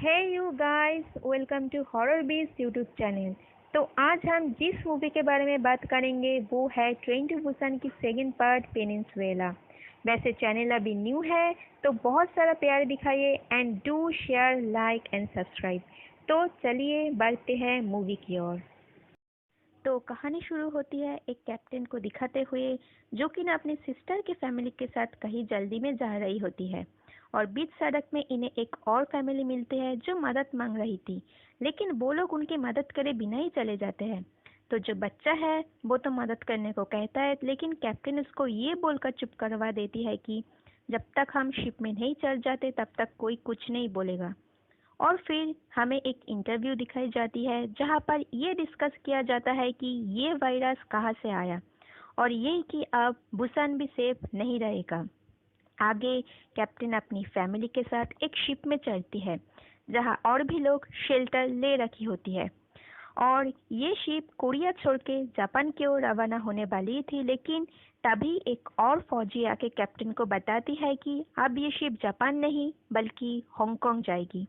Hey you guys, welcome to horror बीज YouTube channel. तो आज हम जिस मूवी के बारे में बात करेंगे वो है ट्रेन टू बुसान की सेकंड पार्ट पेनिनसुएला। वैसे चैनल अभी न्यू है तो बहुत सारा प्यार दिखाइए and do share like and subscribe. तो चलिए बढ़ते हैं मूवी की ओर। तो कहानी शुरू होती है एक कैप्टन को दिखाते हुए जो कि ना अपनी सिस्टर की फैमिली के साथ कहीं जल्दी में जा रही होती है और बीच सड़क में इन्हें एक और फैमिली मिलती है जो मदद मांग रही थी, लेकिन वो लोग उनकी मदद करे बिना ही चले जाते हैं। तो जो बच्चा है वो तो मदद करने को कहता है, लेकिन कैप्टन उसको ये बोलकर चुप करवा देती है कि जब तक हम शिप में नहीं चढ़ जाते तब तक कोई कुछ नहीं बोलेगा। और फिर हमें एक इंटरव्यू दिखाई जाती है जहां पर ये डिस्कस किया जाता है कि ये वायरस कहाँ से आया और ये कि अब बुसान भी सेफ नहीं रहेगा। आगे कैप्टन अपनी फैमिली के साथ एक शिप में चढ़ती है जहां और भी लोग शेल्टर ले रखी होती है और ये शिप कोरिया छोड़ के जापान की ओर रवाना होने वाली थी, लेकिन तभी एक और फौजी आके कैप्टन को बताती है कि अब ये शिप जापान नहीं बल्कि हांगकांग जाएगी।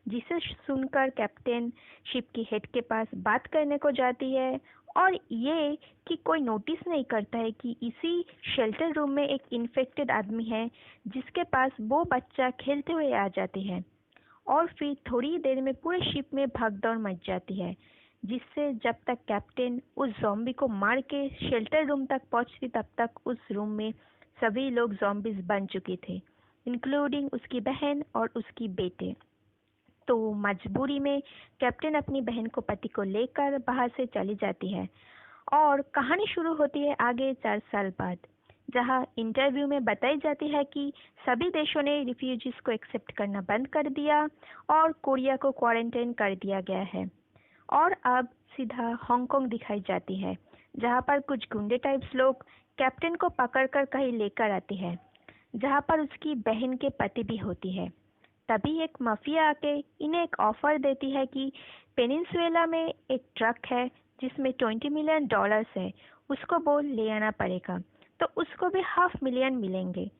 जिसे सुनकर कैप्टन शिप की हेड के पास बात करने को जाती है और ये कि कोई नोटिस नहीं करता है कि इसी शेल्टर रूम में एक इन्फेक्टेड आदमी है जिसके पास वो बच्चा खेलते हुए आ जाती है। और फिर थोड़ी देर में पूरे शिप में भागदौड़ मच जाती है, जिससे जब तक कैप्टन उस ज़ॉम्बी को मार के शेल्टर रूम तक पहुंचती तब तक उस रूम में सभी लोग ज़ॉम्बीज बन चुके थे, इंक्लूडिंग उसकी बहन और उसकी बेटे। तो मजबूरी में कैप्टन अपनी बहन को पति को लेकर बाहर से चली जाती है और कहानी शुरू होती है आगे 4 साल बाद, जहां इंटरव्यू में बताई जाती है कि सभी देशों ने रिफ्यूजीज को एक्सेप्ट करना बंद कर दिया और कोरिया को क्वारंटाइन कर दिया गया है। और अब सीधा हांगकांग दिखाई जाती है जहां पर कुछ गुंडे टाइप्स लोग कैप्टन को पकड़कर कहीं लेकर आते हैं जहां पर उसकी बहन के पति भी होती है। तभी एक माफिया आके इन्हें एक ऑफर देती है कि पेनिनसुएला में एक ट्रक है जिसमें $20 मिलियन है, उसको वो ले आना पड़ेगा। तो उसको भी $500,000 मिलेंगे।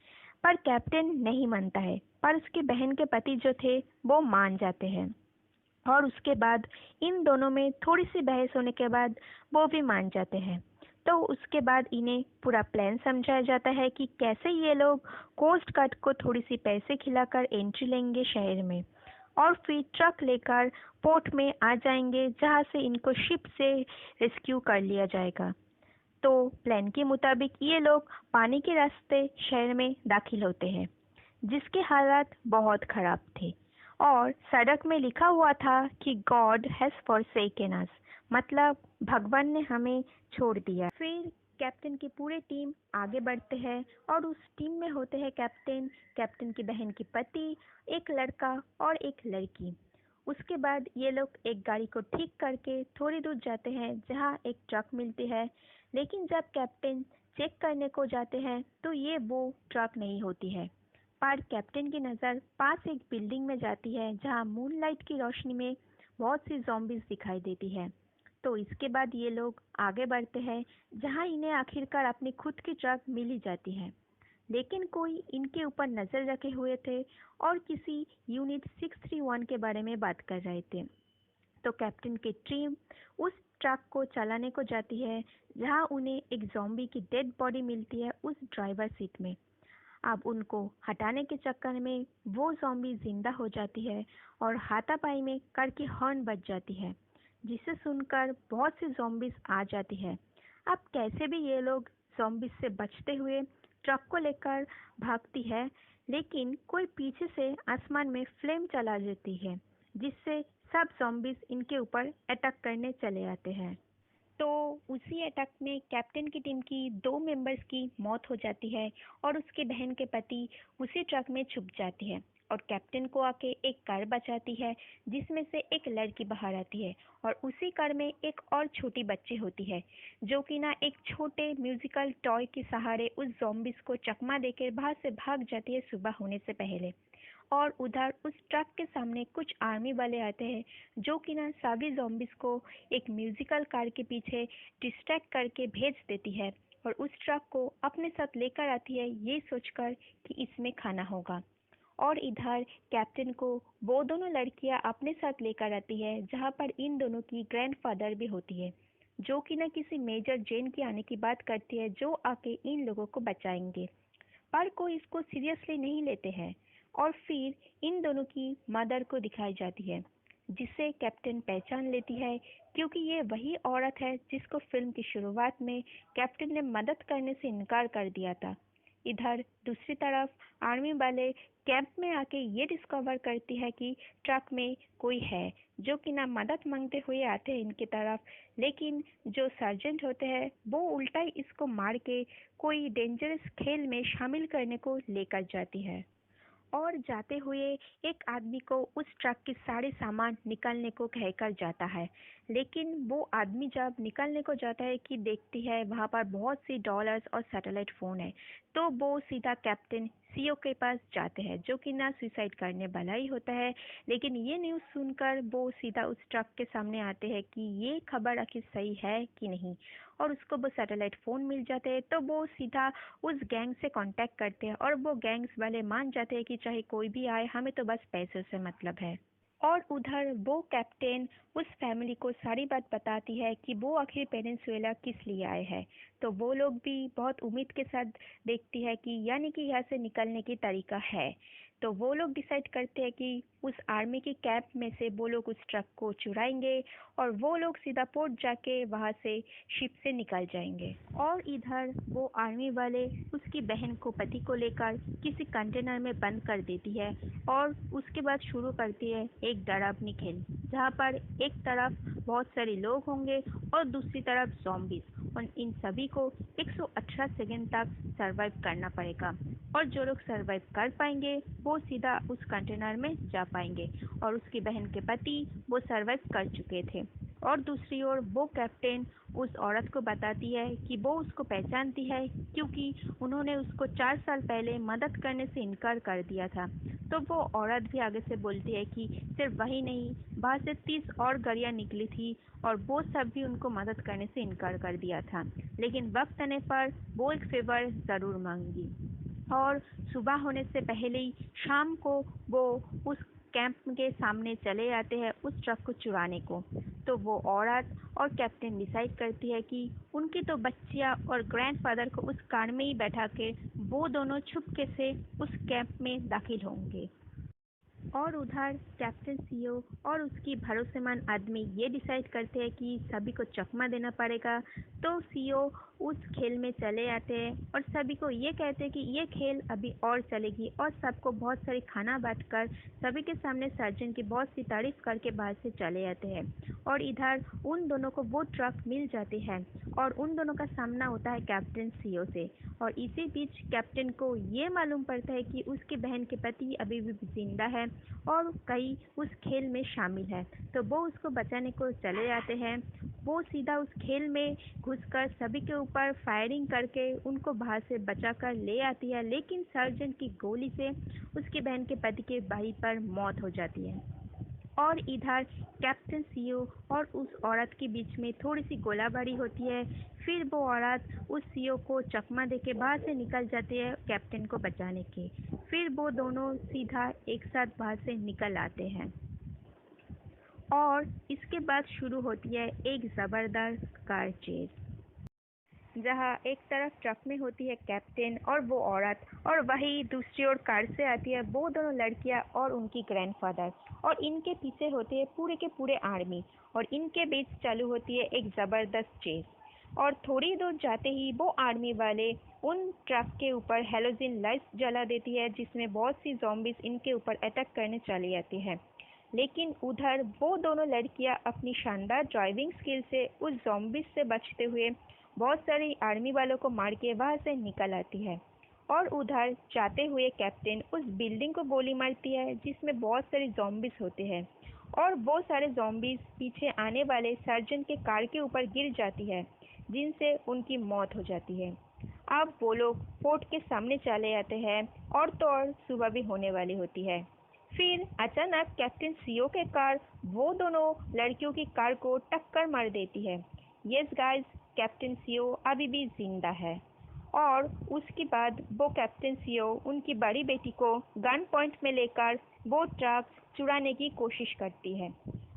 पर कैप्टन नहीं मानता है, पर उसकी बहन के पति जो थे वो मान जाते हैं और उसके बाद इन दोनों में थोड़ी सी बहस होने के बाद वो भी मान जाते हैं। तो उसके बाद इन्हें पूरा प्लान समझाया जाता है कि कैसे ये लोग कोस्ट गार्ड को थोड़ी सी पैसे खिलाकर एंट्री लेंगे शहर में और फिर ट्रक लेकर पोर्ट में आ जाएंगे जहां से इनको शिप से रेस्क्यू कर लिया जाएगा। तो प्लान के मुताबिक ये लोग पानी के रास्ते शहर में दाखिल होते हैं जिसके हालात बहुत खराब थे और सड़क में लिखा हुआ था कि गॉड हैज फॉरसेकन अस, मतलब भगवान ने हमें छोड़ दिया। फिर कैप्टन की पूरी टीम आगे बढ़ते हैं और उस टीम में होते हैं कैप्टन, कैप्टन की बहन की पति, एक लड़का और एक लड़की। उसके बाद ये लोग एक गाड़ी को ठीक करके थोड़ी दूर जाते हैं जहां एक ट्रक मिलती है, लेकिन जब कैप्टन चेक करने को जाते हैं तो ये वो ट्रक नहीं होती है। पर कैप्टन की नज़र पास एक बिल्डिंग में जाती है जहां मूनलाइट की रोशनी में बहुत सी zombies दिखाई देती है। तो इसके बाद ये लोग आगे बढ़ते हैं जहां इन्हें आखिरकार अपनी खुद की ट्रक मिल ही जाती है, लेकिन कोई इनके ऊपर नज़र रखे हुए थे और किसी यूनिट 631 के बारे में बात कर रहे थे। तो कैप्टन की टीम उस ट्रक को चलाने को जाती है जहां उन्हें एक ज़ॉम्बी की डेड बॉडी मिलती है उस ड्राइवर सीट में। अब उनको हटाने के चक्कर में वो ज़ॉम्बी जिंदा हो जाती है और हाथापाई में कर की हॉर्न बज जाती है, जिसे सुनकर बहुत सी ज़ॉम्बीज आ जाती है। अब कैसे भी ये लोग ज़ॉम्बीज से बचते हुए ट्रक को लेकर भागती है, लेकिन कोई पीछे से आसमान में फ्लेम चला देती है जिससे सब ज़ॉम्बीज इनके ऊपर अटैक करने चले आते हैं। तो उसी अटैक में कैप्टन की टीम की 2 मेंबर्स की मौत हो जाती है और उसकी बहन के पति उसी ट्रक में छुप जाती है और कैप्टन को आके एक कार बचाती है जिसमें से एक लड़की बाहर आती है और उसी कार में एक और छोटी बच्ची होती है जो कि ना एक छोटे म्यूजिकल टॉय के सहारे उस zombies को चकमा देकर बाहर से भाग जाती है सुबह होने से पहले। और उधर उस ट्रक के सामने कुछ आर्मी वाले आते हैं जो कि ना सभी zombies को एक म्यूजिकल कार के पीछे डिस्ट्रैक्ट करके भेज देती है और उस ट्रक को अपने साथ लेकर आती है ये सोचकर कि इसमें खाना होगा। और इधर कैप्टन को वो दोनों लड़कियां अपने साथ लेकर आती है जहां पर इन दोनों की ग्रैंडफादर भी होती है, जो कि ना किसी मेजर जेन के आने की बात करती है जो आके इन लोगों को बचाएंगे। पर कोई इसको सीरियसली नहीं लेते हैं और फिर इन दोनों की मदर को दिखाई जाती है, जिसे कैप्टन पहचान लेती है क्योंकि ये वही औरत है जिसको फिल्म की शुरुआत में कैप्टन ने मदद करने से इनकार कर दिया था। इधर दूसरी तरफ आर्मी वाले कैंप में आके ये डिस्कवर करती है कि ट्रक में कोई है जो कि ना मदद मांगते हुए आते हैं इनकी तरफ, लेकिन जो सर्जेंट होते हैं वो उल्टा ही इसको मार के कोई डेंजरस खेल में शामिल करने को लेकर जाती है। और जाते हुए एक आदमी को उस ट्रक के सारे सामान निकालने को कहकर जाता है, लेकिन वो आदमी जब निकालने को जाता है कि देखती है वहाँ पर बहुत सी डॉलर्स और सैटेलाइट फ़ोन है, तो वो सीधा कैप्टन सीओ के पास जाते हैं जो कि ना सुसाइड करने वाला ही होता है। लेकिन ये न्यूज़ सुनकर वो सीधा उस ट्रक के सामने आते हैं कि ये खबर आखिर सही है कि नहीं, और उसको वो सैटेलाइट फ़ोन मिल जाते हैं, तो वो सीधा उस गैंग से कांटेक्ट करते हैं और वो गैंग्स वाले मान जाते हैं कि चाहे कोई भी आए, हमें तो बस पैसों से मतलब है। और उधर वो कैप्टन उस फैमिली को सारी बात बताती है कि वो आखिर पेनिनसुएला किस लिए आए हैं। तो वो लोग भी बहुत उम्मीद के साथ देखती है कि यानी कि यहाँ से निकलने की तरीका है। तो वो लोग डिसाइड करते हैं कि उस आर्मी के कैंप में से वो लोग उस ट्रक को चुराएंगे और वो लोग सीधा पोर्ट जाके वहाँ से शिप से निकल जाएंगे। और इधर वो आर्मी वाले उसकी बहन को पति को लेकर किसी कंटेनर में बंद कर देती है और उसके बाद शुरू करती है एक डरावनी खेल, जहाँ पर एक तरफ बहुत सारे लोग होंगे और दूसरी तरफ ज़ॉम्बीज, और इन सभी को 118 सेकंड तक सरवाइव करना पड़ेगा। और जो लोग सरवाइव कर पाएंगे वो सीधा उस कंटेनर में जा पाएंगे, और उसकी बहन के पति वो सरवाइव कर चुके थे। और दूसरी ओर वो कैप्टन उस औरत को बताती है कि वो उसको पहचानती है क्योंकि उन्होंने उसको 4 साल पहले मदद करने से इनकार कर दिया था। तो वो औरत भी आगे से बोलती है कि सिर्फ वही नहीं, वहाँ से 30 और गाड़ियाँ निकली थी और वो सब भी उनको मदद करने से इनकार कर दिया था, लेकिन वक्त आने पर वो एक फेवर ज़रूर मांगी। और सुबह होने से पहले ही शाम को वो उस कैंप के सामने चले आते हैं उस ट्रक को चुराने को। तो वो औरत और कैप्टन डिसाइड करती है कि उनकी तो बच्चियाँ और ग्रैंडफादर को उस कार में ही बैठा के वो दोनों छुपके से उस कैंप में दाखिल होंगे। और उधर कैप्टन सीओ और उसकी भरोसेमंद आदमी ये डिसाइड करते हैं कि सभी को चकमा देना पड़ेगा। तो सीओ उस खेल में चले आते हैं और सभी को ये कहते हैं कि ये खेल अभी और चलेगी, और सबको बहुत सारी खाना बांटकर सभी के सामने सर्जन की बहुत सी तारीफ करके बाहर से चले आते हैं। और इधर उन दोनों को वो ट्रक मिल जाती है और उन दोनों का सामना होता है कैप्टन सीओ से। और इसी बीच कैप्टन को ये मालूम पड़ता है कि उसकी बहन के पति अभी भी जिंदा है और कई उस खेल में शामिल है। तो वो उसको बचाने को चले जाते हैं। वो सीधा उस खेल में घुसकर सभी के ऊपर फायरिंग करके उनको बाहर से बचाकर ले आती है, लेकिन सर्जन की गोली से उसकी बहन के पति के भाई पर मौत हो जाती है। और इधर कैप्टन सीओ और उस औरत के बीच में थोड़ी सी गोलाबारी होती है। फिर वो औरत उस सीओ को चकमा देके बाहर से निकल जाती है कैप्टन को बचाने के। फिर वो दोनों सीधा एक साथ बाहर से निकल आते हैं और इसके बाद शुरू होती है एक ज़बरदस्त कार चेज, जहाँ एक तरफ ट्रक में होती है कैप्टन और वो औरत, और वही दूसरी ओर कार से आती है वो दोनों लड़कियाँ और उनकी ग्रैंडफादर, और इनके पीछे होते हैं पूरे के पूरे आर्मी, और इनके बीच चालू होती है एक ज़बरदस्त चेस। और थोड़ी दूर जाते ही वो आर्मी वाले उन ट्रक के ऊपर हेलोजन लाइट्स जला देती है, जिसमें बहुत सी ज़ॉम्बीज़ इनके ऊपर अटैक करने चली आती हैं। लेकिन उधर वो दोनों लड़कियां अपनी शानदार ड्राइविंग स्किल से उस ज़ॉम्बीज़ से बचते हुए बहुत सारी आर्मी वालों को मार के वहाँ से निकल आती है। और उधर जाते हुए कैप्टन उस बिल्डिंग को गोली मारती है जिसमें बहुत सारे ज़ॉम्बीज़ होते हैं, और वो सारे ज़ॉम्बीज़ पीछे आने वाले सर्जन के कार के ऊपर गिर जाती है, जिनसे उनकी मौत हो जाती है। अब वो लोग फोर्ट के सामने चले आते हैं और तो और सुबह भी होने वाली होती है। फिर अचानक कैप्टन सीओ के कार वो दोनों लड़कियों की कार को टक्कर मार देती है। यस गाइस, कैप्टन सीओ अभी भी जिंदा है। और उसके बाद वो कैप्टन सीओ उनकी बड़ी बेटी को गन पॉइंट में लेकर वो ट्रक चुराने की कोशिश करती है,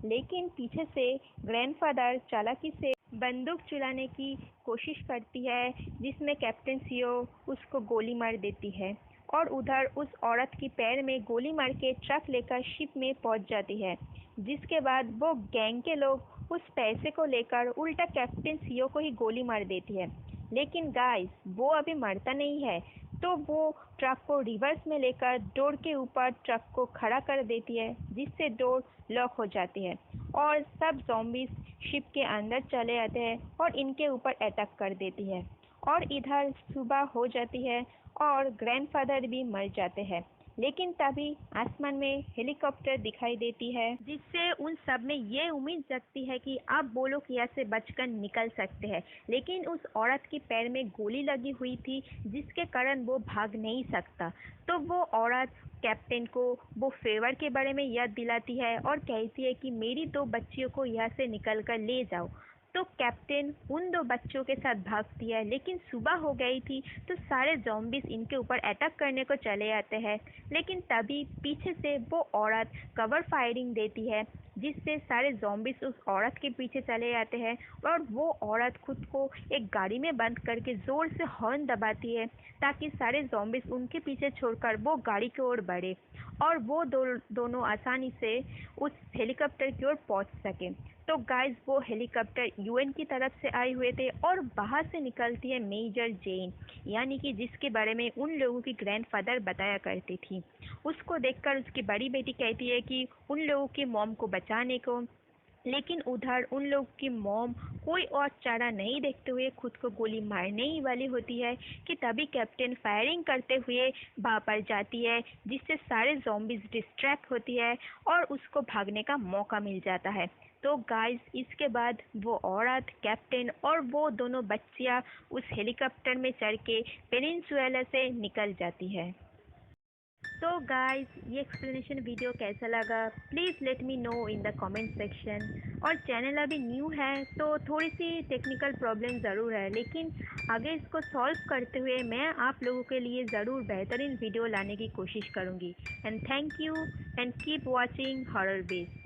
लेकिन पीछे से ग्रैंडफादर चालाकी से बंदूक चलाने की कोशिश करती है, जिसमें कैप्टन सीओ उसको गोली मार देती है और उधर उस औरत की पैर में गोली मार के ट्रक लेकर शिप में पहुंच जाती है, जिसके बाद वो गैंग के लोग उस पैसे को लेकर उल्टा कैप्टन सीओ को ही गोली मार देती है। लेकिन गाइस वो अभी मरता नहीं है, तो वो ट्रक को रिवर्स में लेकर डोर के ऊपर ट्रक को खड़ा कर देती है, जिससे डोर लॉक हो जाती है और सब ज़ॉम्बीज शिप के अंदर चले आते हैं और इनके ऊपर अटैक कर देती है। और इधर सुबह हो जाती है और ग्रैंडफादर भी मर जाते हैं, लेकिन तभी आसमान में हेलीकॉप्टर दिखाई देती है, जिससे उन सब में ये उम्मीद जगती है कि अब वो लोग यहाँ से बचकर निकल सकते हैं। लेकिन उस औरत के पैर में गोली लगी हुई थी, जिसके कारण वो भाग नहीं सकता। तो वो औरत कैप्टन को वो फेवर के बारे में याद दिलाती है और कहती है कि मेरी 2 बच्चियों को यहाँ से निकल कर ले जाओ। तो कैप्टन उन 2 बच्चों के साथ भागती है, लेकिन सुबह हो गई थी तो सारे ज़ॉम्बीज इनके ऊपर अटैक करने को चले आते हैं। लेकिन तभी पीछे से वो औरत कवर फायरिंग देती है, जिससे सारे ज़ॉम्बीज उस औरत के पीछे चले आते हैं और वो औरत खुद को एक गाड़ी में बंद करके ज़ोर से हॉर्न दबाती है, ताकि सारे ज़ॉम्बीज उनके पीछे छोड़कर वो गाड़ी की ओर बढ़े और वो दोनों आसानी से उस हेलीकॉप्टर की ओर पहुंच सके। तो गाइस वो हेलीकॉप्टर यूएन की तरफ से आए हुए थे और बाहर से निकलती है मेजर जेन, यानी कि जिसके बारे में उन लोगों की ग्रैंडफादर बताया करती थी। उसको देखकर उसकी बड़ी बेटी कहती है कि उन लोगों की मॉम को बचाने को, लेकिन उधर उन लोग की मॉम कोई और चारा नहीं देखते हुए खुद को गोली मारने ही वाली होती है कि तभी कैप्टन फायरिंग करते हुए वहाँ पर जाती है, जिससे सारे ज़ॉम्बीज डिस्ट्रैक्ट होती है और उसको भागने का मौका मिल जाता है। तो गाइस इसके बाद वो औरत, कैप्टन और वो दोनों बच्चियाँ उस हेलीकॉप्टर में चढ़ के पेनिनसुएला से निकल जाती है। तो गाइस ये एक्सप्लेनेशन वीडियो कैसा लगा please let me know in the comment section. और चैनल अभी न्यू है तो थोड़ी सी टेक्निकल प्रॉब्लम ज़रूर है, लेकिन आगे इसको सॉल्व करते हुए मैं आप लोगों के लिए ज़रूर बेहतरीन वीडियो लाने की कोशिश करूँगी। And thank you and keep watching horror base.